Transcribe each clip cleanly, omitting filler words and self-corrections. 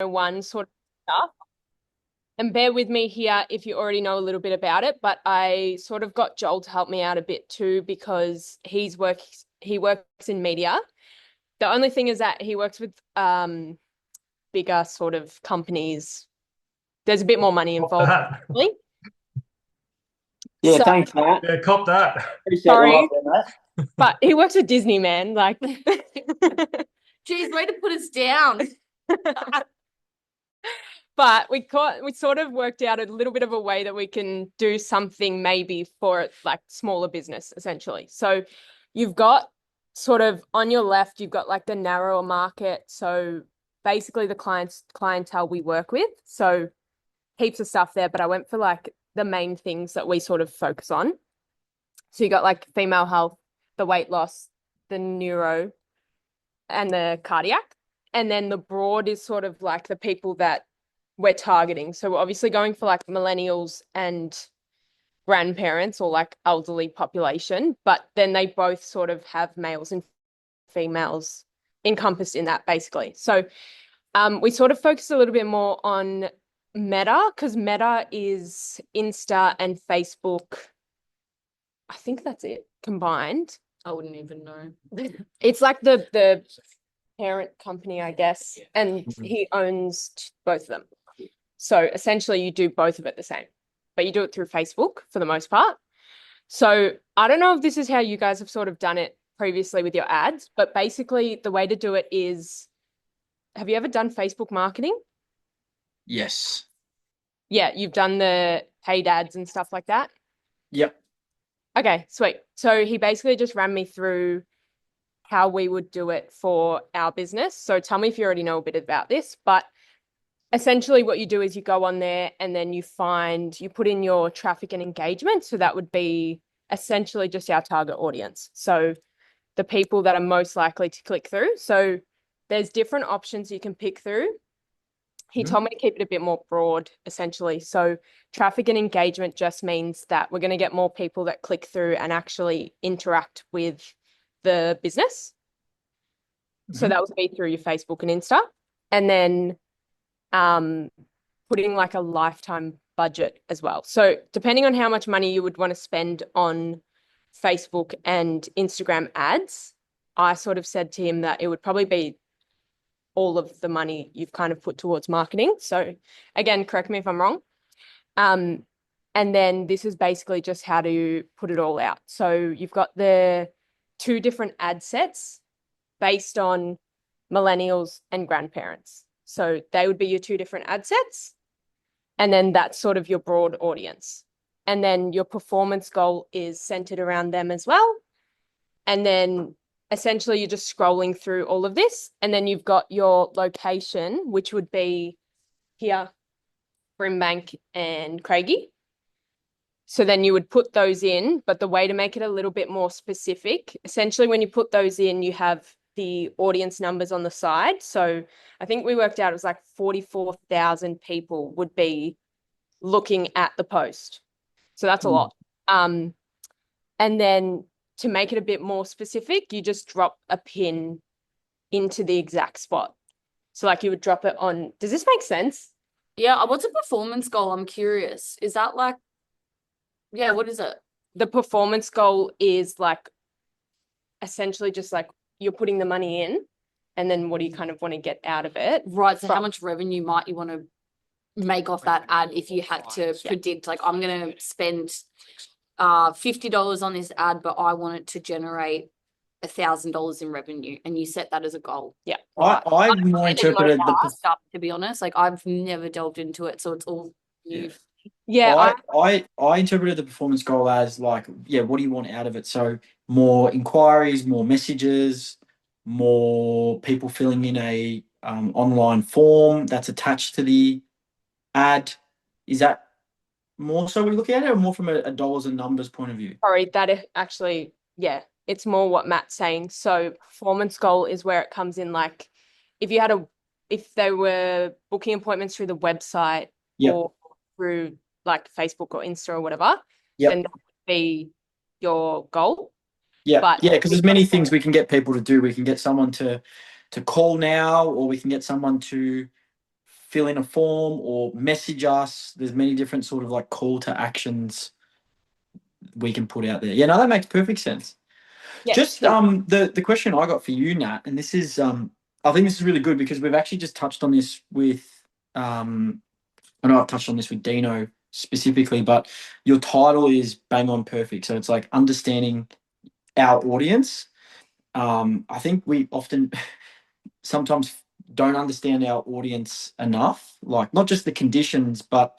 one sort of stuff. And bear with me here if you already know a little bit about it, but I sort of got Joel to help me out a bit too because he works in media. The only thing is that he works with bigger sort of companies. There's a bit more money Cop involved. that. Really. Yeah, So thanks, Matt. Yeah, cop that. Appreciate the love sorry, there, Matt. but he works with Disney, man. Like, Geez, way to put us down. but we sort of worked out a little bit of a way that we can do something maybe for like smaller business essentially. So you've got sort of on your left, you've got like the narrower market. So basically the clientele we work with. So heaps of stuff there, but I went for like the main things that we sort of focus on. So you got like female health, the weight loss, the neuro, and the cardiac. And then the broad is sort of like the people that we're targeting. So we're obviously going for like millennials and grandparents or like elderly population, but then they both sort of have males and females encompassed in that basically. So we sort of focus a little bit more on Meta because Meta is Insta and Facebook. I think that's it combined. I wouldn't even know. It's like the parent company, I guess, and he owns both of them. So essentially you do both of it the same, but you do it through Facebook for the most part. So I don't know if this is how you guys have sort of done it previously with your ads, but basically the way to do it is, have you ever done Facebook marketing? Yes. Yeah, you've done the paid ads and stuff like that. Yep. Okay, sweet. So he basically just ran me through how we would do it for our business. So tell me if you already know a bit about this, but essentially what you do is you go on there and then you put in your traffic and engagement. So that would be essentially just our target audience. So the people that are most likely to click through. So there's different options you can pick through. He told me to keep it a bit more broad, essentially. So traffic and engagement just means that we're going to get more people that click through and actually interact with the business. So that would be through your Facebook and Insta. And then putting like a lifetime budget as well. So depending on how much money you would want to spend on Facebook and Instagram ads, I sort of said to him that it would probably be all of the money you've kind of put towards marketing. So again, correct me if I'm wrong. And then this is basically just how to put it all out. So you've got the two different ad sets based on millennials and grandparents. So they would be your two different ad sets. And then that's sort of your broad audience. And then your performance goal is centered around them as well. And then essentially you're just scrolling through all of this. And then you've got your location, which would be here, Brimbank and Craigie. So then you would put those in, but the way to make it a little bit more specific, essentially when you put those in, you have the audience numbers on the side. So I think we worked out it was like 44,000 people would be looking at the post. So that's a lot. And then to make it a bit more specific, you just drop a pin into the exact spot. So like you would drop it on, does this make sense? Yeah, what's a performance goal? I'm curious. Is that like, yeah, what is it? The performance goal is like essentially just like you're putting the money in and then what do you kind of want to get out of it? Right. So how much revenue might you want to make off that ad if you had to predict, like, I'm going to spend $50 on this ad, but I want it to generate $1,000 in revenue, and you set that as a goal. Yeah. I've more interpreted to be honest, like I've never delved into it, so it's all new. Yeah. I interpreted the performance goal as like, yeah, what do you want out of it? So more inquiries, more messages, more people filling in a online form that's attached to the ad. Is that more so we look at it, or more from a dollars and numbers point of view? Sorry, actually, yeah, it's more what Matt's saying. So performance goal is where it comes in, like if they were booking appointments through the website or through like Facebook or Insta or whatever, then that would be your goal. Yeah, but because there's many things we can get people to do. We can get someone to call now, or we can get someone to fill in a form or message us. There's many different sort of like call to actions we can put out there. Yeah, no, that makes perfect sense. Yeah. Just the question I got for you, Nat, and this is I think this is really good because we've actually just touched on this with I know I've touched on this with Dino specifically, but your title is bang on perfect. So it's like understanding our audience. I think we often sometimes don't understand our audience enough, like not just the conditions, but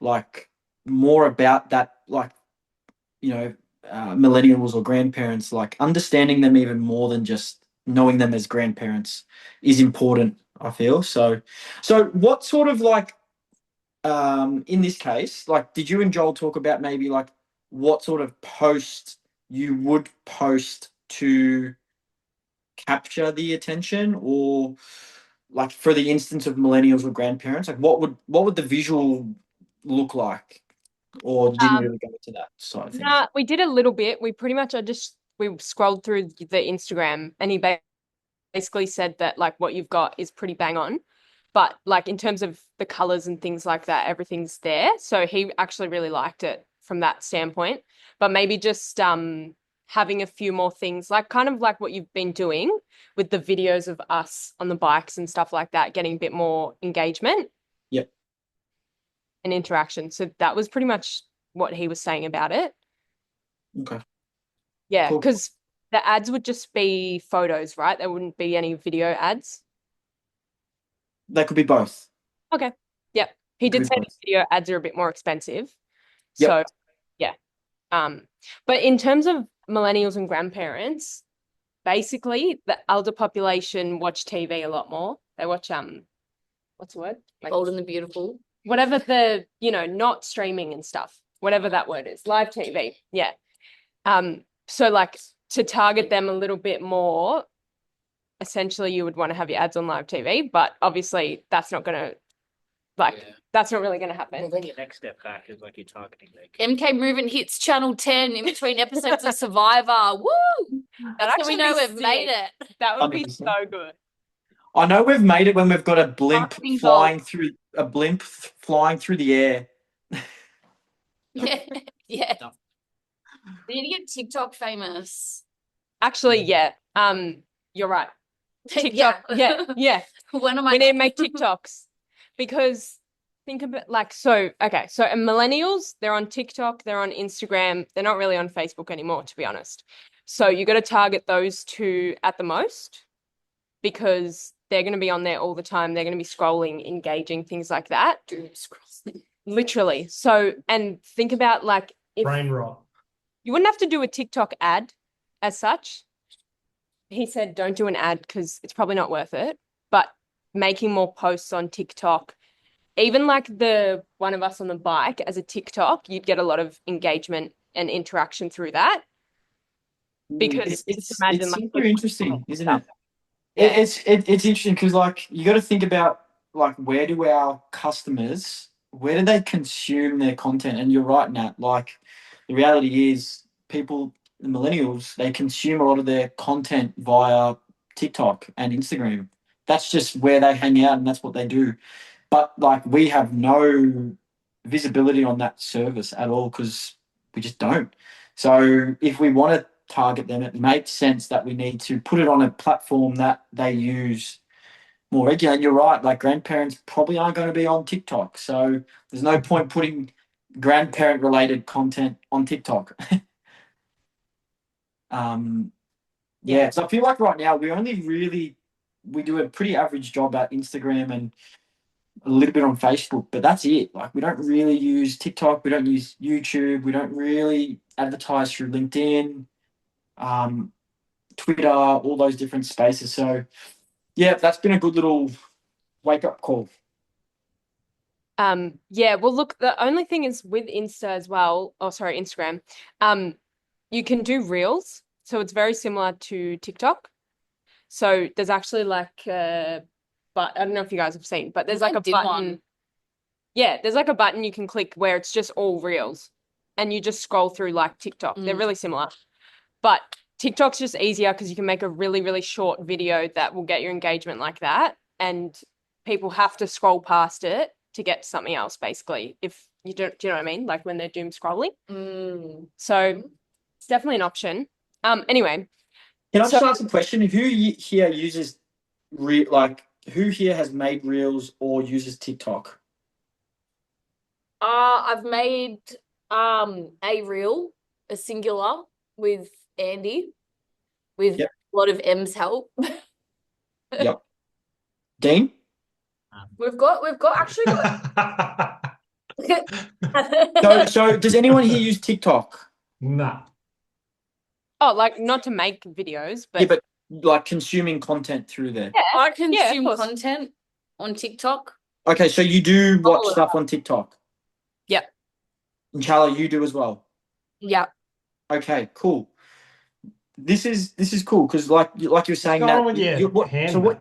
like more about that, like, you know, millennials or grandparents, like understanding them even more than just knowing them as grandparents is important, I feel. So what sort of like, in this case, like, did you and Joel talk about maybe like what sort of post you would post to capture the attention, or like for the instance of millennials or grandparents, like what would the visual look like, or you didn't really go into that side of things? Nah, we did a little bit. We pretty much we scrolled through the Instagram and he basically said that like what you've got is pretty bang on. But like in terms of the colors and things like that, everything's there. So he actually really liked it from that standpoint. But maybe just having a few more things, like kind of like what you've been doing with the videos of us on the bikes and stuff like that, getting a bit more engagement Yep. and interaction. So that was pretty much what he was saying about it. Okay. Yeah, Cool. because the ads would just be photos, right? There wouldn't be any video ads. That could be both. Okay. Yep. He Could did be say the both. video ads are a bit more expensive. So Yep. yeah. But in terms of millennials and grandparents, basically the elder population watch TV a lot more. They watch what's the word? Like Bold and the Beautiful. whatever the, not streaming and stuff, whatever that word is, live TV. Yeah. So like to target them a little bit more, essentially you would want to have your ads on live TV, but obviously that's not gonna that's not really gonna happen. Well, then your next step back is like you're targeting like MK Moving hits Channel 10 in between episodes of Survivor. Woo! That's how we actually know be we've made sick. it. That would be 100%. so good. I know we've made it when we've got a blimp Marketing flying goals. through the air. Yeah. Yeah. No. We need to get TikTok famous. Actually, yeah. You're right. TikTok. Yeah. When am We I? need to make TikToks because think about like okay. So and millennials, they're on TikTok, they're on Instagram, they're not really on Facebook anymore, to be honest. So you got to target those two at the most because they're going to be on there all the time. They're going to be scrolling, engaging, things like that. Doom scrolling. Literally. So, and think about like if Brain rot. you wouldn't have to do a TikTok ad as such. He said don't do an ad because it's probably not worth it, but making more posts on TikTok, even like the one of us on the bike as a TikTok, you'd get a lot of engagement and interaction through that because It's imagine like super interesting, isn't stuff. it? Yeah. It's interesting because like you got to think about like where do our customers, where do they consume their content? And you're right, Nat. Like the reality is people, the millennials, they consume a lot of their content via TikTok and Instagram. That's just where they hang out and that's what they do. But like we have no visibility on that service at all because we just don't. So if we want to target them, it makes sense that we need to put it on a platform that they use more regularly. And you're right, like grandparents probably aren't going to be on TikTok. So there's no point putting grandparent related content on TikTok. Yeah. So I feel like right now we do a pretty average job at Instagram and a little bit on Facebook, but that's it. Like we don't really use TikTok, we don't use YouTube, we don't really advertise through LinkedIn, Twitter, all those different spaces. So yeah, that's been a good little wake up call. Yeah, well look, the only thing is with Insta as well, oh sorry, Instagram, you can do reels. So it's very similar to TikTok. So there's actually like but I don't know if you guys have seen, but there's like a button. Yeah, there's like a button you can click where it's just all reels and you just scroll through like TikTok. They're really similar. But TikTok's just easier because you can make a really, really short video that will get your engagement like that. And people have to scroll past it to get to something else, basically. If you don't, do you know what I mean? Like when they're doom scrolling. So it's definitely an option. Anyway, Can I So- just ask a question? Here uses who here has made reels or uses TikTok? I've made a reel, a singular with Andy, with Yep. a lot of M's help. Yep. Dean? We've actually got So does anyone here use TikTok? Nah. oh, like not to make videos, Yeah, but but like consuming content through there. yeah, I of consume course. content on TikTok. Okay, so you do watch Oh. stuff on TikTok. Yep. And Charlie, you do as well. Yeah. Okay, cool. This is cool because like you're saying going on that with your hand, mate?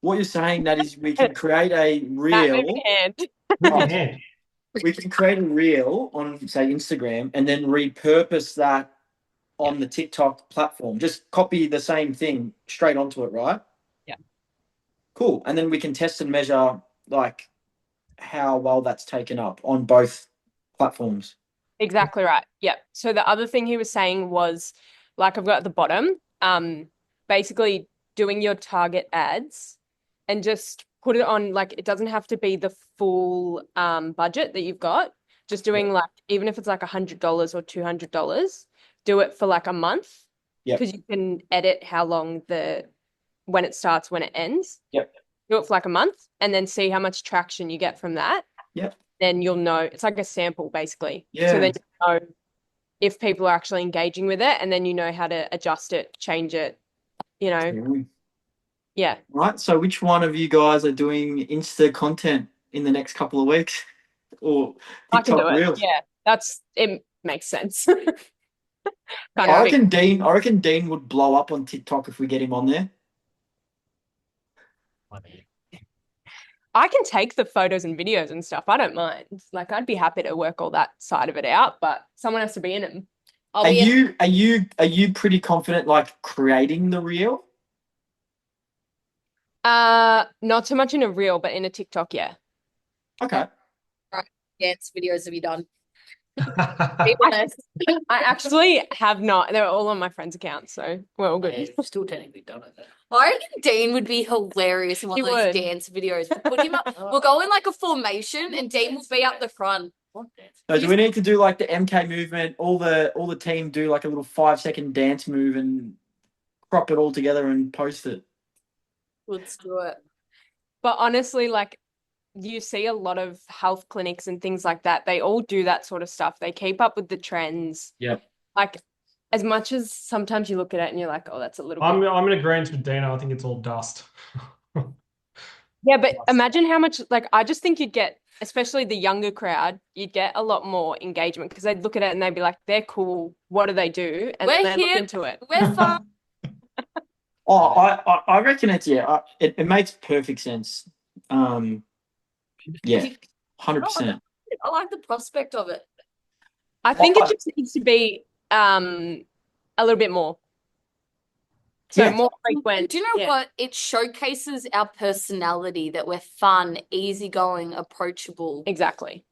what you're saying that is we can create a That reel. moving hand. With Oh. your hand. We can create a reel on say Instagram and then repurpose that on the TikTok platform. Just copy the same thing straight onto it, right? Yeah. Cool. And then we can test and measure like how well that's taken up on both platforms. Exactly right. Yep. So the other thing he was saying was, like I've got at the bottom, basically doing your target ads and just put it on, like it doesn't have to be the full budget that you've got. Just doing like, even if it's like $100 or $200, do it for like a month. Yep. Because you can edit how long when it starts, when it ends. Yep. Do it for like a month and then see how much traction you get from that. Yep. Then you'll know it's like a sample basically. Yeah. So then you know if people are actually engaging with it and then you know how to adjust it, change it, you know. Yeah. Right. So which one of you guys are doing Insta content in the next couple of weeks? Or I can TikTok do it. Reels? Yeah. It makes sense. I reckon Dean would blow up on TikTok if we get him on there. I can take the photos and videos and stuff. I don't mind. Like I'd be happy to work all that side of it out, but someone has to be in it. Are you pretty confident like creating the reel? Not so much in a reel, but in a TikTok, yeah. Okay. Dance videos have you done? Be I honest. actually have not. They're all on my friend's account, so we're all good. I've still technically done it. I reckon Dean would be hilarious in one He of those would. dance videos. We'll put him up. We'll go in like a formation, and Dean will be up the front. What dance? So do we need to do like the MK movement? All the team do like a little 5-second dance move and crop it all together and post it. Let's do it. But honestly, like you see a lot of health clinics and things like that. They all do that sort of stuff. They keep up with the trends. Yep. Like as much as sometimes you look at it and you're like, oh, that's a little I'm bit. in agreement with Dino. I think it's all dust. Yeah, but imagine how much, like, I just think you'd get, especially the younger crowd, you'd get a lot more engagement because they'd look at it and they'd be like, they're cool. What do they do? And We're then they look here. into it. We're fun. Oh, I reckon it's it makes perfect sense. Yeah, 100%. I like the prospect of it. I think it just needs to be a little bit more. So Yeah. more frequent. Do you know yeah. what? It showcases our personality, that we're fun, easygoing, approachable. Exactly.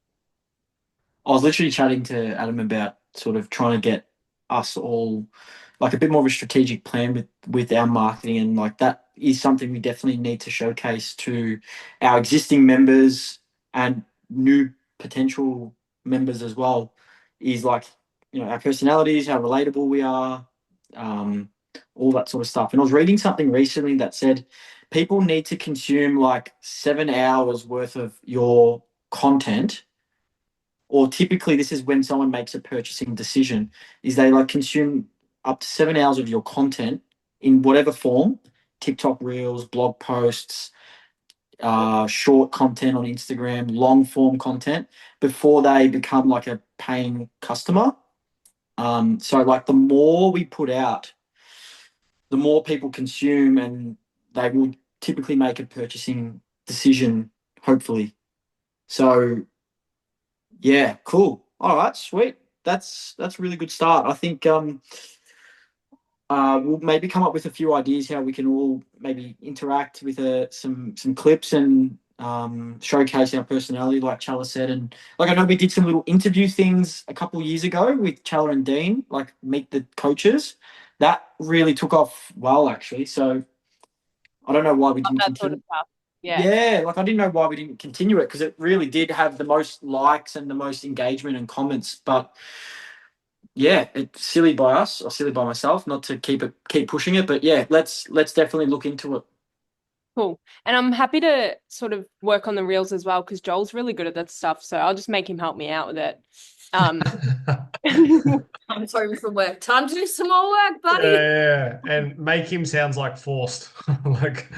I was literally chatting to Adam about sort of trying to get us all like a bit more of a strategic plan with our marketing, and like that is something we definitely need to showcase to our existing members and new potential members as well. Is like, you know, our personalities, how relatable we are, all that sort of stuff. And I was reading something recently that said people need to consume like 7 hours worth of your content, or typically this is when someone makes a purchasing decision, is they like consume up to 7 hours of your content in whatever form: TikTok reels, blog posts, short content on Instagram, long form content, before they become like a paying customer. So like the more we put out, the more people consume, and they will typically make a purchasing decision, hopefully. So yeah, cool. All right, sweet. That's a really good start. I think we'll maybe come up with a few ideas how we can all maybe interact with some clips and showcase our personality, like Challa said. And like I know we did some little interview things a couple of years ago with Challa and Dean, like meet the coaches. That really took off well, actually. So I don't know why we didn't That sort continue. of stuff. Yeah. Yeah, like I didn't know why we didn't continue it because it really did have the most likes and the most engagement and comments. But yeah, it's silly by us or silly by myself not to keep pushing it. But yeah, let's definitely look into it. Cool. And I'm happy to sort of work on the reels as well because Joel's really good at that stuff. So I'll just make him help me out with it. I'm home from work. Time to do some more work, buddy. Yeah, and make him sounds like forced. Like,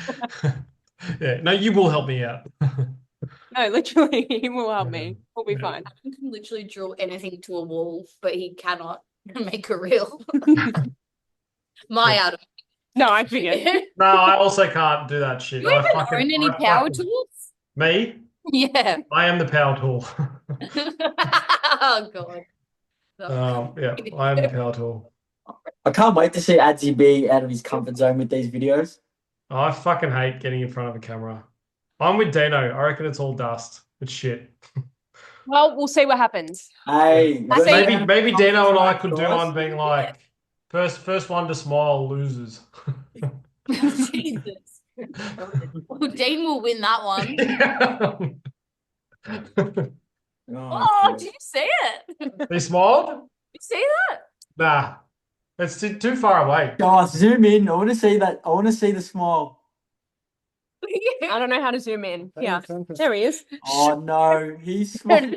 yeah, no, you will help me out. No, literally, he will help me. We'll be fine. He can literally draw anything to a wall, but he cannot make a reel. My Adam. No, I figured. No, I also can't do that shit. You even own any power fucking- tools? Me? Yeah. I am the power tool. Oh god. Yeah, I am the power tool. I can't wait to see Adzi be out of his comfort zone with these videos. I fucking hate getting in front of a camera. I'm with Dino. I reckon it's all dust. It's shit. Well, we'll see what happens. Hey, I see. Maybe Dino and I could do guys. one being like first one to smile loses. Jesus. Well, Dean will win that one. Oh, did you see it? He smiled? You see that? Nah. It's too far away. Guys, zoom in. I want to see that. I want to see the smile. I don't know how to zoom in. Yeah, there he is. Oh no, he's smile.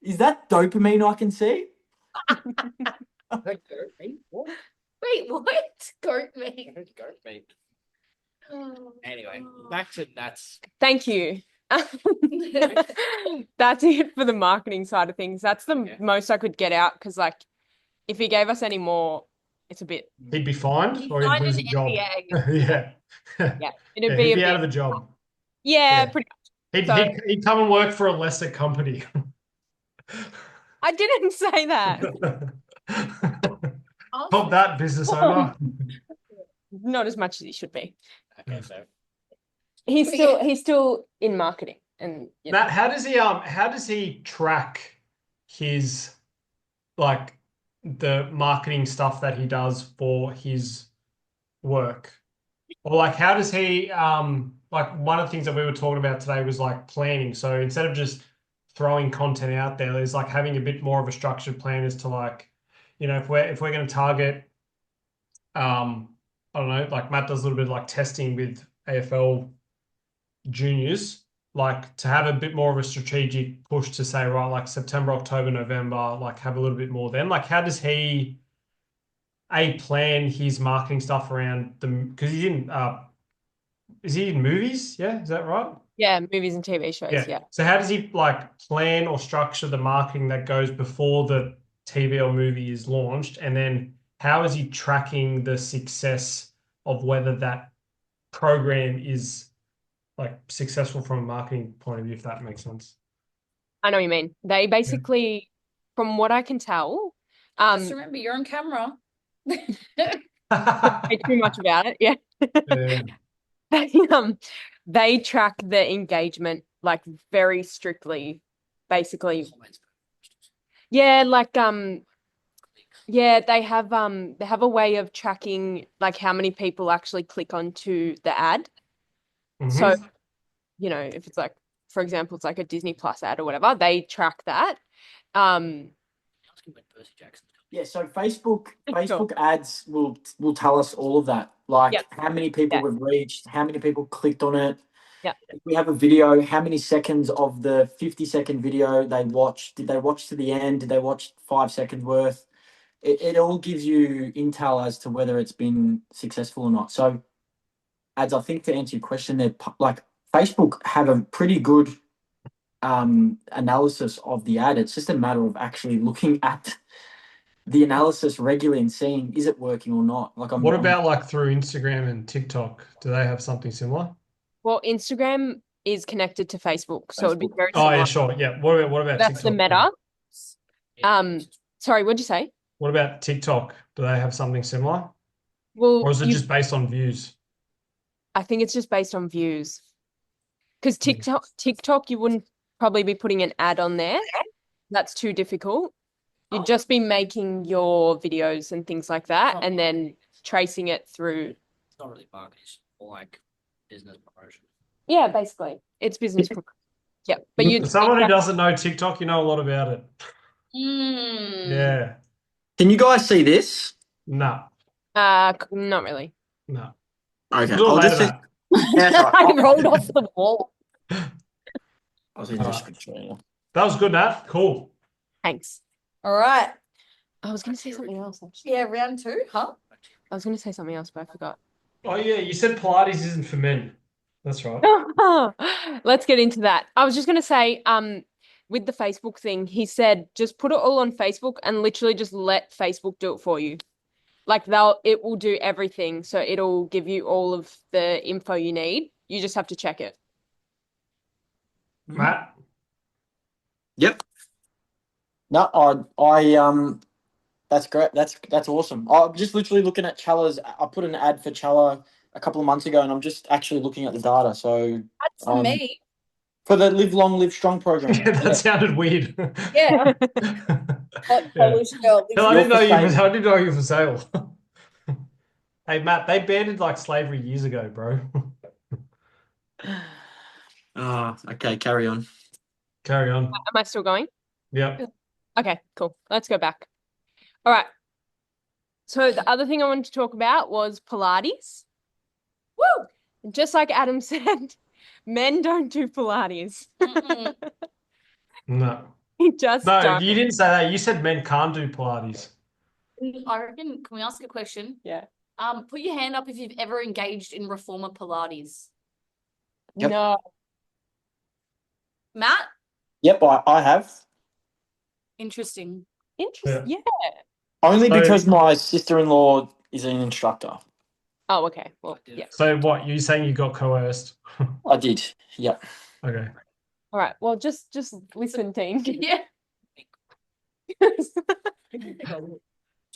Is that dopamine I can see? Wait, what? Goat meat. Goat meat. Anyway, back to Nats. Thank you. That's it for the marketing side of things. That's the most I could get out because, like, if he gave us any more, it's a bit. He'd be fined or he'd lose his job. Yeah. Yeah, it'd Yeah, be he'd a be bit out of the job. Yeah, Yeah. pretty. He'd, So- he'd come and work for a lesser company. I didn't say that. Pop that, business owner. Not as much as he should be. Okay, so He's still in marketing, and you know. Matt, how does he track his like the marketing stuff that he does for his work? Or like how does he like one of the things that we were talking about today was like planning. So instead of just throwing content out there, there's like having a bit more of a structured plan as to like, you know, if we're going to target I don't know, like Matt does a little bit of like testing with AFL juniors, like to have a bit more of a strategic push to say, right, like September, October, November, like have a little bit more then. Like how does he plan his marketing stuff around because he didn't is he in movies? Yeah, is that right? Yeah, movies and TV shows. Yeah. So how does he like plan or structure the marketing that goes before the TV or movie is launched? And then how is he tracking the success of whether that program is like successful from a marketing point of view, if that makes sense? I know what you mean. They basically, from what I can tell, Just remember, you're on camera. say too much about it. Yeah. Yeah. They track the engagement like very strictly, basically. Yeah, like yeah, they have a way of tracking like how many people actually click onto the ad. Mhm. So, you know, if it's like, for example, it's like a Disney Plus ad or whatever, they track that. Yeah, so Facebook ads will tell us all of that. Like Yep. how many people we've reached, how many people clicked on it. Yeah. If we have a video, how many seconds of the 50-second video they watched? Did they watch to the end? Did they watch 5 seconds worth? It all gives you intel as to whether it's been successful or not. So, ads, I think to answer your question, they're like Facebook have a pretty good analysis of the ad. It's just a matter of actually looking at the analysis regularly and seeing is it working or not. Like, What about like through Instagram and TikTok? Do they have something similar? Well, Instagram is connected to Facebook, so it'd be very Oh yeah, similar. sure. Yeah. What about That's the TikTok? meta. Sorry, what'd you say? What about TikTok? Do they have something similar? Well, Or is it just based on views? I think it's just based on views. Because TikTok, you wouldn't probably be putting an ad on there. That's too difficult. You'd just be making your videos and things like that, and then tracing it through. It's not really marketing, it's more like business promotion. Yeah, basically, it's business. Yeah, but For someone who doesn't know TikTok, you know a lot about it. Yeah. Can you guys see this? No. not really. No. Okay, Do it I'll later, just say. Matt. Yeah, that's all I right. rolled off the wall. I'll send you a screenshot. That was good, Nat. Cool. Thanks. All right. I was going to say something else, actually. Yeah, round 2, huh? I was going to say something else, but I forgot. Oh yeah, you said Pilates isn't for men. That's right. Let's get into that. I was just going to say, with the Facebook thing, he said just put it all on Facebook and literally just let Facebook do it for you. Like it will do everything. So it'll give you all of the info you need. You just have to check it. Matt? Yep. No, that's great. That's awesome. I'm just literally looking at Chala's. I put an ad for Chala a couple of months ago, and I'm just actually looking at the data. So That's for me. for the Live Long, Live Strong program. Yeah, that sounded weird. Yeah. Hot Polish girl. Hell, I You're didn't know for you sale. I didn't know you were for sale. Hey Matt, they banned like slavery years ago, bro. Okay, carry on. Carry on. Am I still going? Yep. Okay, cool. Let's go back. All right. So the other thing I wanted to talk about was Pilates. Woo! Just like Adam said, men don't do Pilates. No. He just No, don't. you didn't say that. You said men can't do Pilates. I reckon, can we ask a question? Yeah. Put your hand up if you've ever engaged in reformer Pilates. Yep. No. Matt? Yep, I have. Interesting. Interesting. Yeah. Only So- because my sister-in-law is an instructor. Oh, okay. Well, yeah. So what, you saying you got coerced? I did. Yep. Okay. All right. Well, just listen, team. Yeah.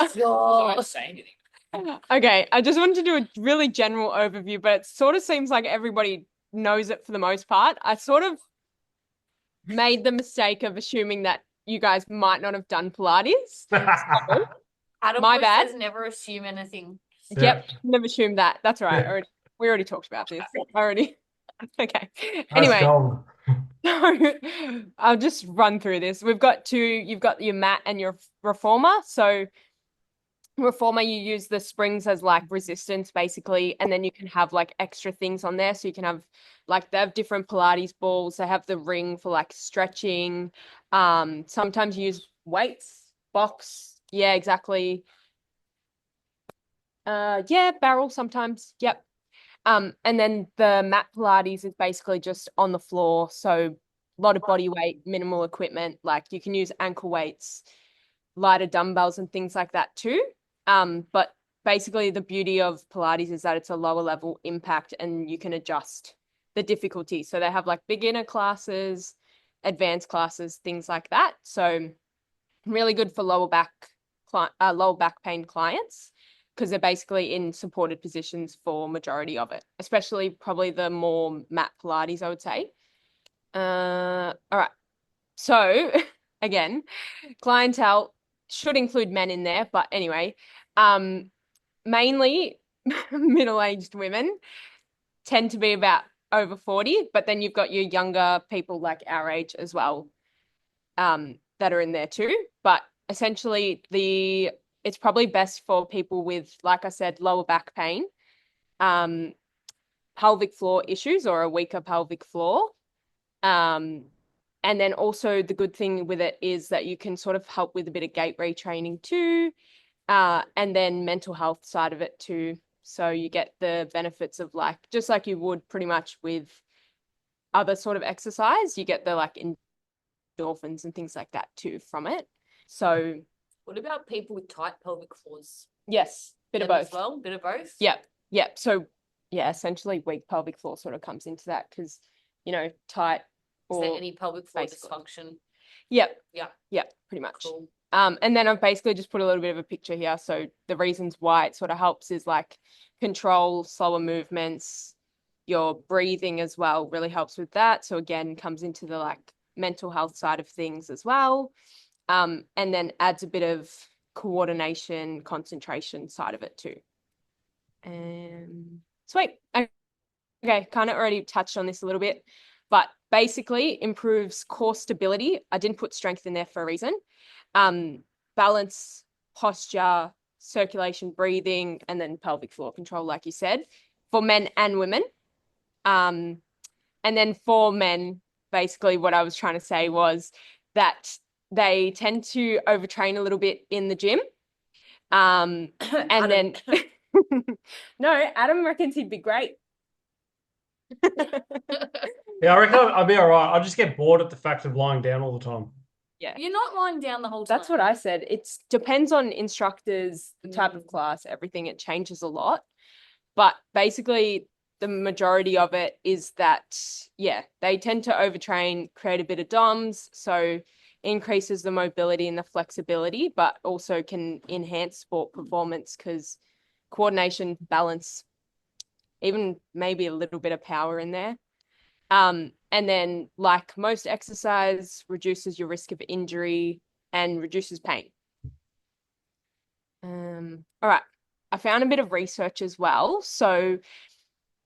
Don't say anything. Okay, I just wanted to do a really general overview, but it sort of seems like everybody knows it for the most part. I sort of made the mistake of assuming that you guys might not have done Pilates. Adam My always bad. says never assume anything. Yep, never assumed that. That's all right. Yeah. We already talked about this. Okay. That's Anyway, gold. so I'll just run through this. You've got your mat and your reformer. So reformer, you use the springs as like resistance basically, and then you can have like extra things on there. So you can have like, they have different Pilates balls. They have the ring for like stretching. Sometimes you use weights, box. Yeah, exactly. Yeah, barrel sometimes. Yep. And then the mat Pilates is basically just on the floor. So a lot of body weight, minimal equipment. Like you can use ankle weights, lighter dumbbells and things like that too. But basically the beauty of Pilates is that it's a lower level impact and you can adjust the difficulty. So they have like beginner classes, advanced classes, things like that. So really good for lower back pain clients, because they're basically in supported positions for majority of it, especially probably the more mat Pilates, I would say. All right. So again, clientele should include men in there, but anyway, mainly middle-aged women tend to be about over 40, but then you've got your younger people like our age as well, that are in there too. But essentially it's probably best for people with, like I said, lower back pain, pelvic floor issues or a weaker pelvic floor. And then also the good thing with it is that you can sort of help with a bit of gait retraining too, and then mental health side of it too. So you get the benefits of like, just like you would pretty much with other sort of exercise, you get the like endorphins and things like that too from it. So What about people with tight pelvic floors? yes, bit of Them both. as well, bit of both. Yep. So yeah, essentially weak pelvic floor sort of comes into that because, tight Is or there any pelvic floor basically. dysfunction? Yep. Yeah. Yep, pretty much. Cool. And then I've basically just put a little bit of a picture here. So the reasons why it sort of helps is like control, slower movements, your breathing as well really helps with that. So again, comes into the like mental health side of things as well. And then adds a bit of coordination, concentration side of it too. Sweet. Okay, kind of already touched on this a little bit, but basically improves core stability. I didn't put strength in there for a reason. Balance, posture, circulation, breathing, and then pelvic floor control, like you said, for men and women. And then for men, basically what I was trying to say was that they tend to overtrain a little bit in the gym. And then no, Adam reckons he'd be great. Yeah, I reckon I'd be all right. I'll just get bored at the fact of lying down all the time. Yeah. You're not lying down the whole time. That's what I said. It depends on instructors, the type of class, everything. It changes a lot. But basically, the majority of it is that, yeah, they tend to overtrain, create a bit of DOMS. So increases the mobility and the flexibility, but also can enhance sport performance because coordination, balance, even maybe a little bit of power in there. And then, like most exercise, reduces your risk of injury and reduces pain. All right. I found a bit of research as well. So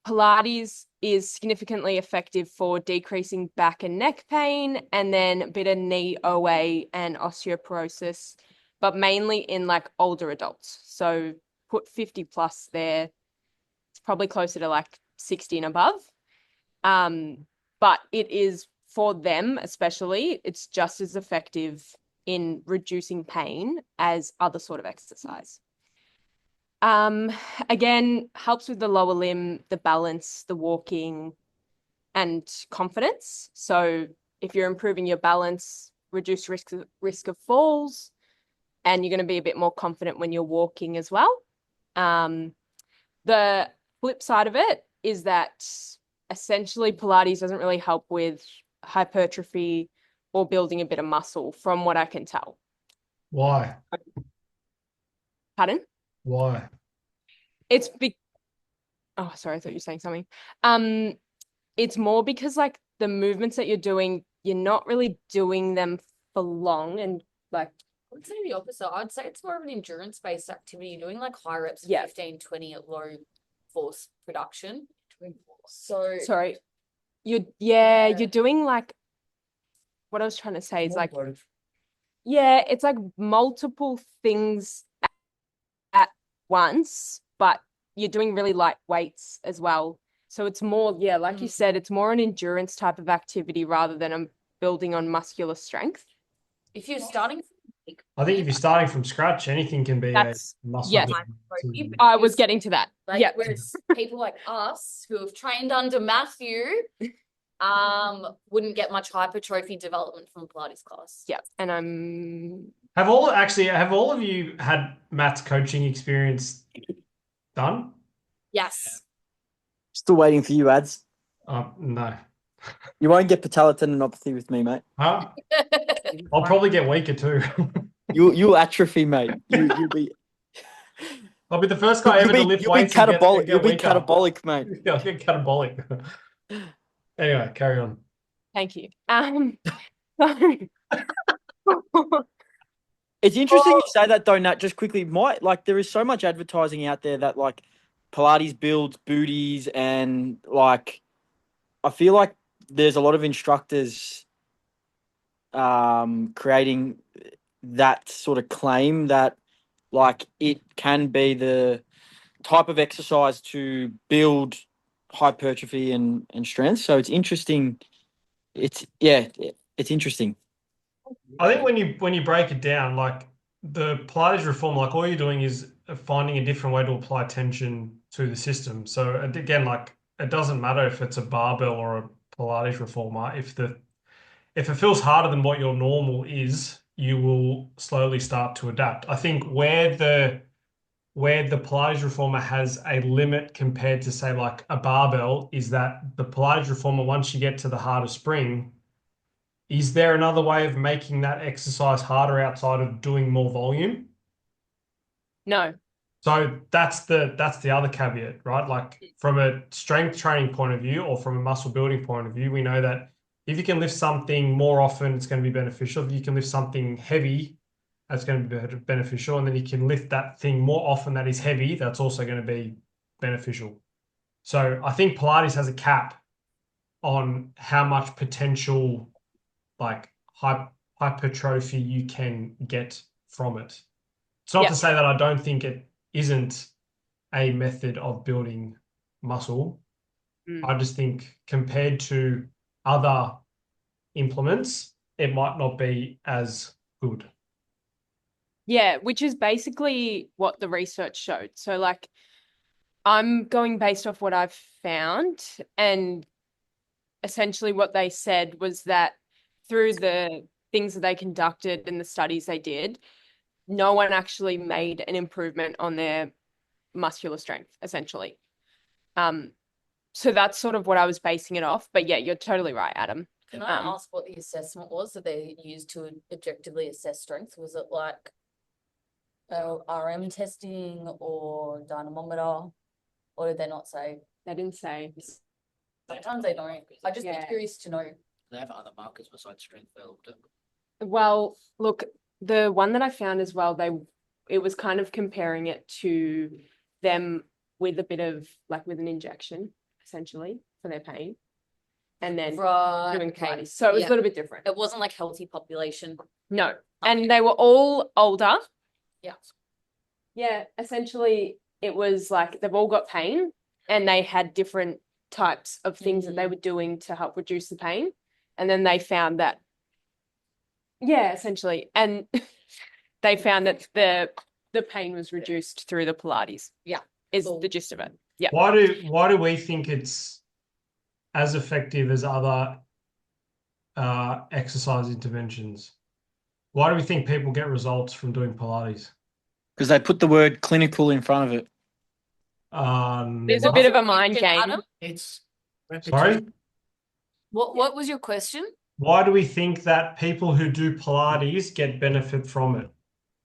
Pilates is significantly effective for decreasing back and neck pain, and then a bit of knee OA and osteoporosis, but mainly in like older adults. So put 50 plus there. It's probably closer to like 60 and above. But it is for them, especially, it's just as effective in reducing pain as other sort of exercise. Again, helps with the lower limb, the balance, the walking, and confidence. So if you're improving your balance, reduce risk of falls, and you're going to be a bit more confident when you're walking as well. The flip side of it is that essentially Pilates doesn't really help with hypertrophy or building a bit of muscle, from what I can tell. Why? Pardon? Why? It's oh, sorry, I thought you were saying something. It's more because like the movements that you're doing, you're not really doing them for long, and like I would say the opposite. I'd say it's more of an endurance-based activity. You're doing like high reps, Yeah. 15, 20 at low force production. So sorry, you're doing like what I was trying to say is like it's like multiple things at once, but you're doing really light weights as well. So it's more, like you said, it's more an endurance type of activity rather than building on muscular strength. if you're starting I think if you're starting from scratch, anything can be That's a muscle. yes. building. I was getting to that. like Yeah. whereas people like us who have trained under Matthew wouldn't get much hypertrophy development from Pilates class. Yeah. And I'm Have all of you had Matt's coaching experience done? Yes. Still waiting for you, ads. No. You won't get patella tendinopathy with me, mate. Huh? I'll probably get weaker too. You'll atrophy, mate. You'll be. I'll be the first guy ever to lift You'll be weights. and catabolic. get You'll be weaker. catabolic, mate. Yeah, I'll get catabolic. Anyway, carry on. thank you. It's interesting you say that, though, Nat. Just quickly, there is so much advertising out there that like Pilates builds booties, and like I feel like there's a lot of instructors creating that sort of claim that like it can be the type of exercise to build hypertrophy and strength. So it's interesting. It's interesting. I think when you break it down, like the Pilates reform, like all you're doing is finding a different way to apply tension to the system. So again, like it doesn't matter if it's a barbell or a Pilates reformer. If it feels harder than what your normal is, you will slowly start to adapt. I think where the Pilates reformer has a limit compared to say like a barbell is that the Pilates reformer, once you get to the harder spring, is there another way of making that exercise harder outside of doing more volume? No. So that's the other caveat, right? Like from a strength training point of view or from a muscle building point of view, we know that if you can lift something more often, it's going to be beneficial. If you can lift something heavy, that's going to be beneficial. And then you can lift that thing more often that is heavy, that's also going to be beneficial. So I think Pilates has a cap on how much potential like hypertrophy you can get from it. It's not Yeah. to say that I don't think it isn't a method of building muscle. I just think compared to other implements, it might not be as good. Yeah, which is basically what the research showed. So like I'm going based off what I've found, and essentially what they said was that through the things that they conducted and the studies they did, no one actually made an improvement on their muscular strength, essentially. So that's sort of what I was basing it off. But yeah, you're totally right, Adam. Can I ask what the assessment was that they used to objectively assess strength? Was it like RM testing or dynamometer, or did they not say? They didn't say. Sometimes they don't. I just be curious to know. They have other markers besides strength they looked at. Well, look, the one that I found as well, it was kind of comparing it to them with a bit of like with an injection, essentially, for their pain. And then Right. doing Okay. Pilates. So it was a little bit different. It wasn't like healthy population. No. And they were all older. Yeah. Yeah, essentially it was like they've all got pain and they had different types of things that they were doing to help reduce the pain. And then they found that, yeah, essentially. And they found that the pain was reduced through the Pilates. Yeah. Is Cool. the gist of it. Yeah. Why do we think it's as effective as other exercise interventions? Why do we think people get results from doing Pilates? Because they put the word clinical in front of it. There's a bit of a mind game. Adam? It's Sorry? What was your question? Why do we think that people who do Pilates get benefit from it?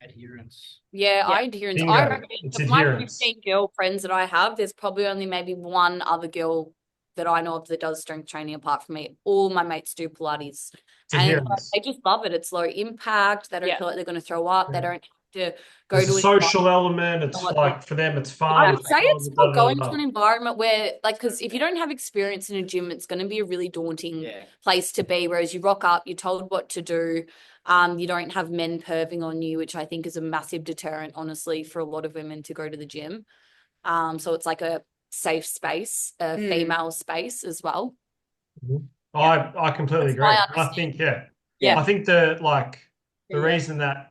adherence. Yeah, Yeah. adherence. Bingo. I reckon It's of my adherence. 15 girl friends that I have, there's probably only maybe one other girl that I know of that does strength training apart from me. All my mates do Pilates. It's And adherence. they just love it. It's low impact. They don't Yeah. feel like they're going to throw up. They Yeah. don't have to go There's to a an social element. It's what like for them, it's fun. I would it's say fun, it's da, for da, da, going da. to an environment where, like, because if you don't have experience in a gym, it's going to be a really daunting Yeah. place to be. Whereas you rock up, you're told what to do. You don't have men perving on you, which I think is a massive deterrent, honestly, for a lot of women to go to the gym. So it's like a safe space, a female space as well. I completely That's agree. my I understanding. think, yeah. Yeah. I think the reason that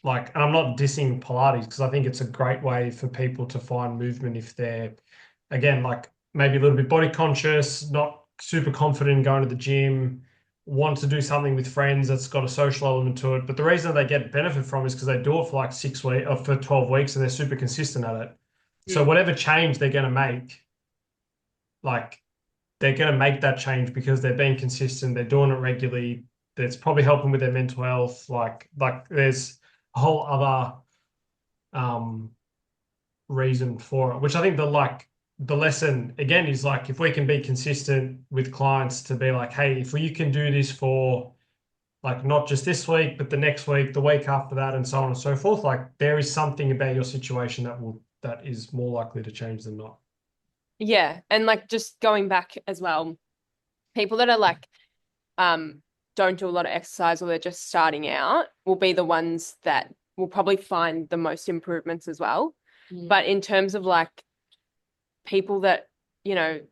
and I'm not dissing Pilates because I think it's a great way for people to find movement if they're, again, like maybe a little bit body conscious, not super confident in going to the gym, want to do something with friends that's got a social element to it. But the reason they get benefit from is because they do it for like 6 weeks or for 12 weeks and they're super consistent at it. So whatever change they're going to make, like they're going to make that change because they're being consistent, they're doing it regularly. That's probably helping with their mental health. Like there's a whole other reason for it, which I think the lesson again is like if we can be consistent with clients to be like, hey, if you can do this for like not just this week, but the next week, the week after that, and so on and so forth, like there is something about your situation that is more likely to change than not. Yeah. And like just going back as well, people that are like don't do a lot of exercise or they're just starting out will be the ones that will probably find the most improvements as well. But in terms of like people that,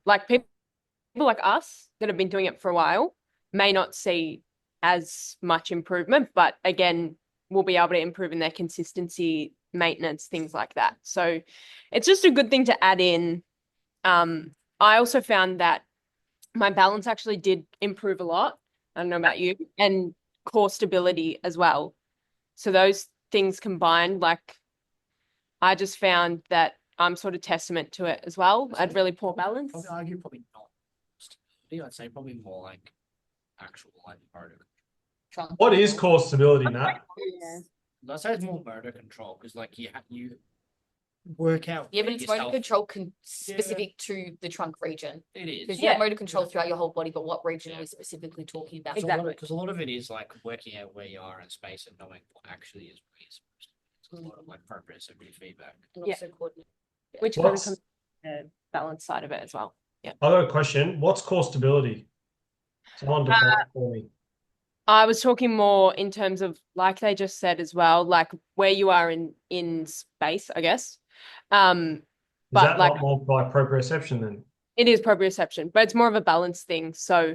like people like us that have been doing it for a while may not see as much improvement, but again, will be able to improve in their consistency, maintenance, things like that. So it's just a good thing to add in. I also found that my balance actually did improve a lot. I don't know about you, and core stability as well. So those things combined, like I just found that I'm sort of testament to it as well. I had really poor balance. I would argue probably not stability. I'd say probably more like actual like motor. Trunk What is control. core stability, Nat? Yeah. I'd say it's more motor control because like you work out. Yeah, but it's motor yourself. control specific to the trunk region. It is. Because you have motor control throughout your whole body, but what region are we specifically talking about? Exactly. Because a lot of it is like working out where you are in space and knowing what actually is where you're supposed to be. It's a lot of like proprioceptive feedback. And Yeah. also coordinate. Which kind of What's comes to the balance side of it as well. Yeah. I got a question. What's core stability? Someone define it for me. I was talking more in terms of, like they just said as well, like where you are in space, I guess. Is But that like not more like proprioception then? it is proprioception, but it's more of a balance thing. So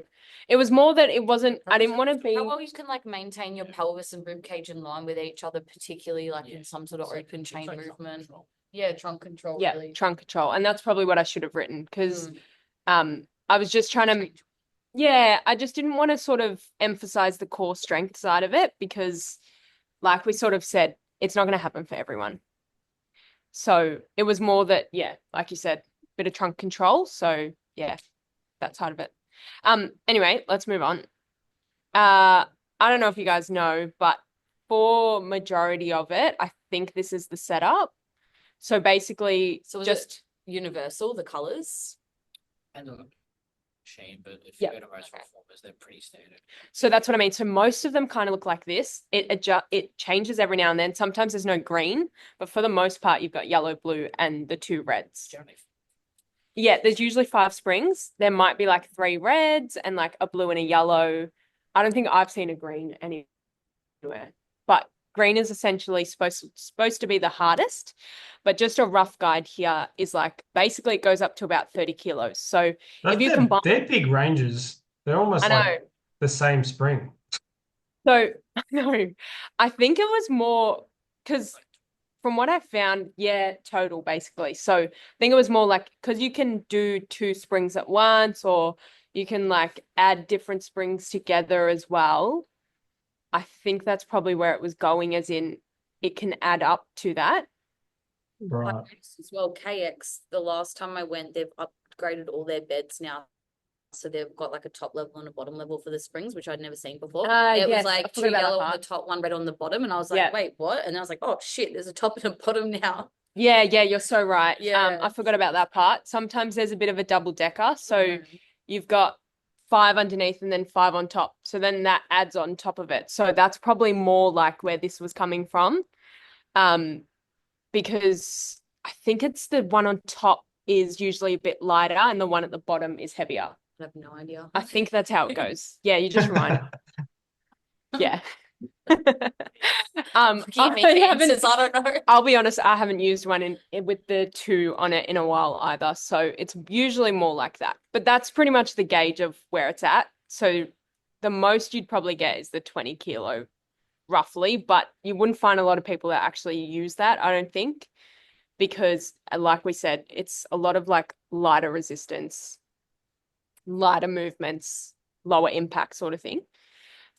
it was more that it wasn't, I didn't want to be, How well you can like maintain your pelvis and rib cage in line with each other, particularly like in some sort of open chain It's like trunk movement. control. Yeah, trunk control. yeah, Really. trunk control. And that's probably what I should have written because Mm. I was just trying to, yeah, I just didn't want to sort of emphasize the core strength side of it because, like we sort of said, it's not going to happen for everyone. So it was more that, yeah, like you said, bit of trunk control. So yeah, that side of it. Anyway, let's move on. I don't know if you guys know, but for majority of it, I think this is the setup. So basically, So is just it universal, the colors? And the machine, but if Yeah. you go to most Okay. performers, they're pretty standard. so that's what I mean. So most of them kind of look like this. It changes every now and then. Sometimes there's no green, but for the most part, you've got yellow, blue, and the 2 reds. Generally, Yeah, there's usually 5 springs. There might be like 3 reds and like a blue and a yellow. I don't think I've seen a green anywhere, but green is essentially supposed to be the hardest. But just a rough guide here is like basically it goes up to about 30 kilos. So if you combine, They're big ranges. They're almost I know. like the same spring. So no, I think it was more because from what I found, yeah, total basically. So I think it was more like because you can do 2 springs at once, or you can like add different springs together as well. I think that's probably where it was going, as in it can add up to that. Right. As well, KX, the last time I went, they've upgraded all their beds now. So they've got like a top level and a bottom level for the springs, which I'd never seen before. It Yes, was I like forgot 2 about that yellow on the part. top, 1 red on the bottom. And I was like, Yeah. wait, what? And I was like, oh shit, there's a top and a bottom now. Yeah, you're so right. Yeah. I forgot about that part. Sometimes there's a bit of a double decker. So Mm. you've got 5 underneath and then 5 on top. So then that adds on top of it. So that's probably more like where this was coming from. Because I think it's the one on top is usually a bit lighter and the one at the bottom is heavier. I have no idea. I think that's how it goes. Yeah, you just reminded. Yeah. Give me I haven't- answers, I don't know. I'll be honest, I haven't used one in with the 2 on it in a while either. So it's usually more like that. But that's pretty much the gauge of where it's at. So the most you'd probably get is the 20 kilo roughly, but you wouldn't find a lot of people that actually use that, I don't think, because like we said, it's a lot of like lighter resistance, lighter movements, lower impact sort of thing.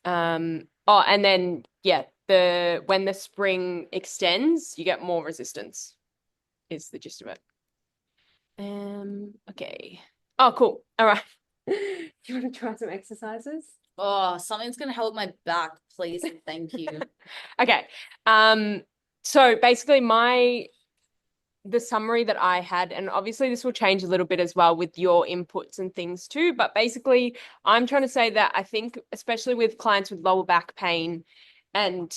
Oh, and then yeah, when the spring extends, you get more resistance, is the gist of it. Okay. Oh, cool. All right. You want to try some exercises? Oh, something's gonna help my back, please and thank you. Okay. So basically the summary that I had, and obviously this will change a little bit as well with your inputs and things too, but basically I'm trying to say that I think, especially with clients with lower back pain and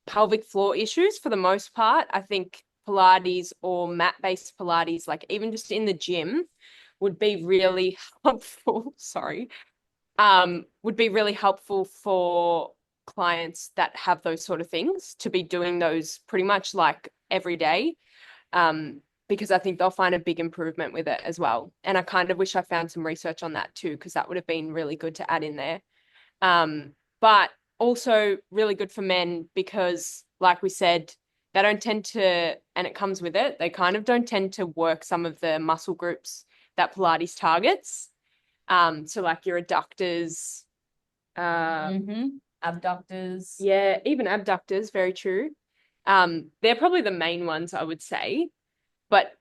pelvic floor issues, for the most part, I think Pilates or mat-based Pilates, like even just in the gym, would be really helpful. Sorry. Would be really helpful for clients that have those sort of things to be doing those pretty much like every day. Because I think they'll find a big improvement with it as well. And I kind of wish I found some research on that too, because that would have been really good to add in there. But also really good for men because, like we said, they don't tend to, and it comes with it, they kind of don't tend to work some of the muscle groups that Pilates targets. So like your adductors, Abductors. yeah, even abductors, very true. They're probably the main ones I would say, but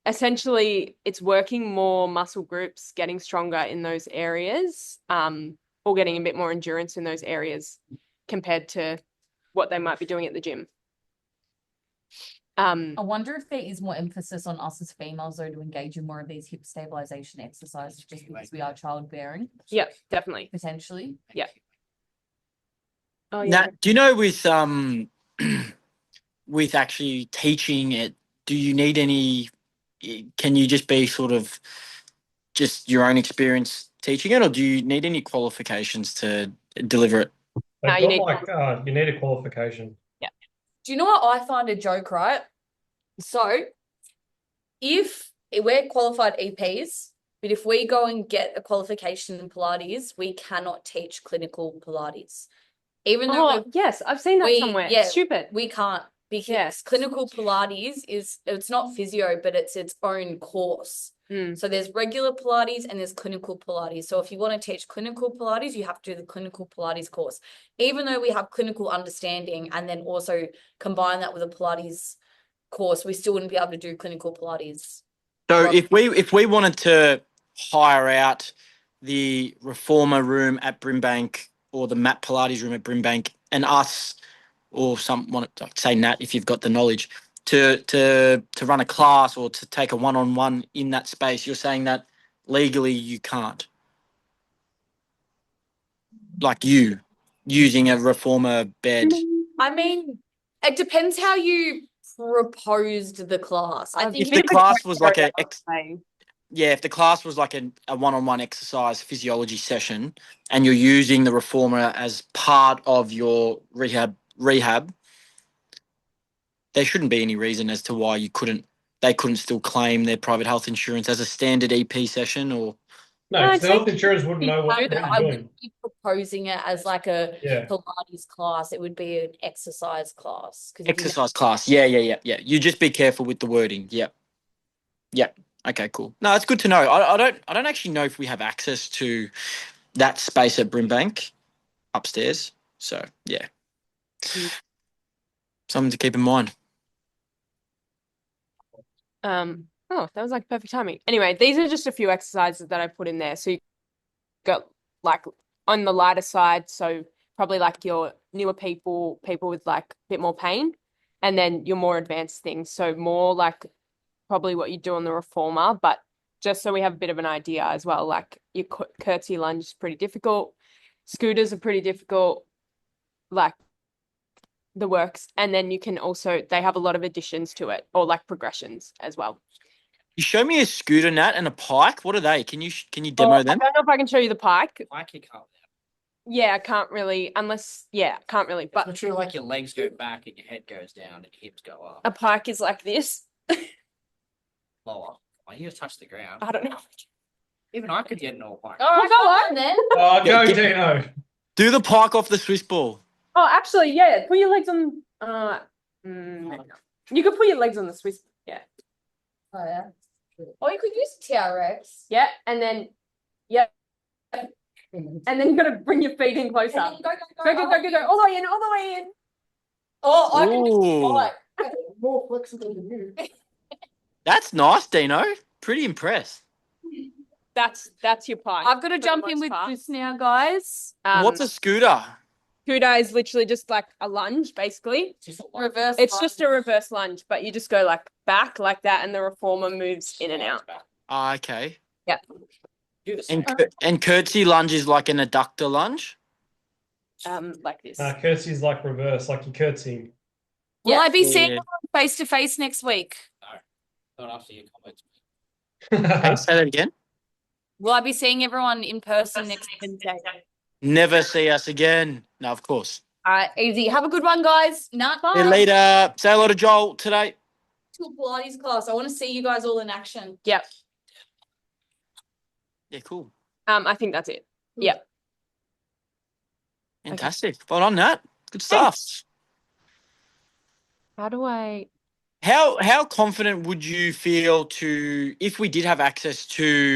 essentially it's working more muscle groups, getting stronger in those areas. or getting a bit more endurance in those areas compared to what they might be doing at the gym. I wonder if there is more emphasis on us as females though to engage in more of these hip stabilization exercises just because we are childbearing, Yeah, definitely. potentially. Yeah. Oh yeah. Nat, do you know with with actually teaching it, do you need any? Can you just be sort of just your own experience teaching it, or do you need any qualifications to deliver it? No, They've you got need- like you need a qualification. Do you know what I find a joke, right? So if we're qualified EPs, but if we go and get a qualification in Pilates, we cannot teach clinical Pilates. Even though Oh yes, I've seen that we- somewhere. yeah, Stupid. we can't, because Yes. clinical Pilates it's not physio, but it's its own course. Mm. So there's regular Pilates and there's clinical Pilates. So if you want to teach clinical Pilates, you have to do the clinical Pilates course. Even though we have clinical understanding and then also combine that with a Pilates course, we still wouldn't be able to do clinical Pilates. So Well- if we wanted to hire out the reformer room at Brimbank or the mat Pilates room at Brimbank, and us or someone, say Nat, if you've got the knowledge, to run a class or to take a one-on-one in that space, you're saying that legally you can't, like you using a reformer bed. I mean, it depends how you proposed the class. I think If the class was like a Saying. yeah, if the class was like a one-on-one exercise physiology session and you're using the reformer as part of your rehab, there shouldn't be any reason as to why they couldn't still claim their private health insurance as a standard EP session or No, No, because it's the health like- insurance wouldn't know what I you're would doing. be proposing it as like a Yeah. Pilates class. It would be an exercise class. exercise class. Yeah. You just be careful with the wording. Yep. Okay, cool. No, it's good to know. I don't actually know if we have access to that space at Brimbank upstairs. So yeah. Mm. Something to keep in mind. Oh, that was like perfect timing. Anyway, these are just a few exercises that I put in there. So you got like on the lighter side, so probably like your newer people with like a bit more pain, and then your more advanced things. So more like probably what you do on the reformer, but just so we have a bit of an idea as well, like your curtsy lunge is pretty difficult, scooters are pretty difficult, like the works, and then you can also, they have a lot of additions to it, or like progressions as well. You show me a scooter, Nat, and a pike. What are they? Can you demo I them? don't know if I can show you the pike. I kick up. Yeah, I can't really, can't really, But but literally like your legs go back and your head goes down and your hips go up. a pike is like this. Lower. Oh, you just touch the ground. I don't know. Even I could get an all pike. All right, Well, go on then. Oh, Yeah, go get- Dino. Do the pike off the Swiss ball. Oh, actually, yeah, put your legs on, you could put your legs on the Swiss, yeah. Oh yeah. Or you could use TRX. Yeah, and then, yeah. And then you gotta bring your feet in closer. And then Go, all the way in, all the way in. Oh, I can Ooh. like More flexible than you. That's nice, Dino. Pretty impressed. That's your pike. I've got to For the jump in most with part. this now, guys. What's a scooter? Scooter is literally just like a lunge, basically. It's just a lot. Reverse? It's just a reverse lunge, but you just go like back like that, and the reformer moves in and out. Ah, okay. Do the same. And curtsy lunge is like an adductor lunge. Like this. Curtsy's like reverse, like you're curtsying. Will I be Yeah. seeing face to face next week? Not after your comments. Okay, say that again. Will I be seeing everyone in person next Wednesday? Never see us again. No, of course. All right, easy. Have a good one, guys. Nat, bye. See you later. Say hello to Joel today. To a Pilates class. I want to see you guys all in action. Yep. Yeah, cool. I think that's it. Yep. Fantastic. Well done, Nat. Good stuff. How do I? How confident would you feel to if we did have access to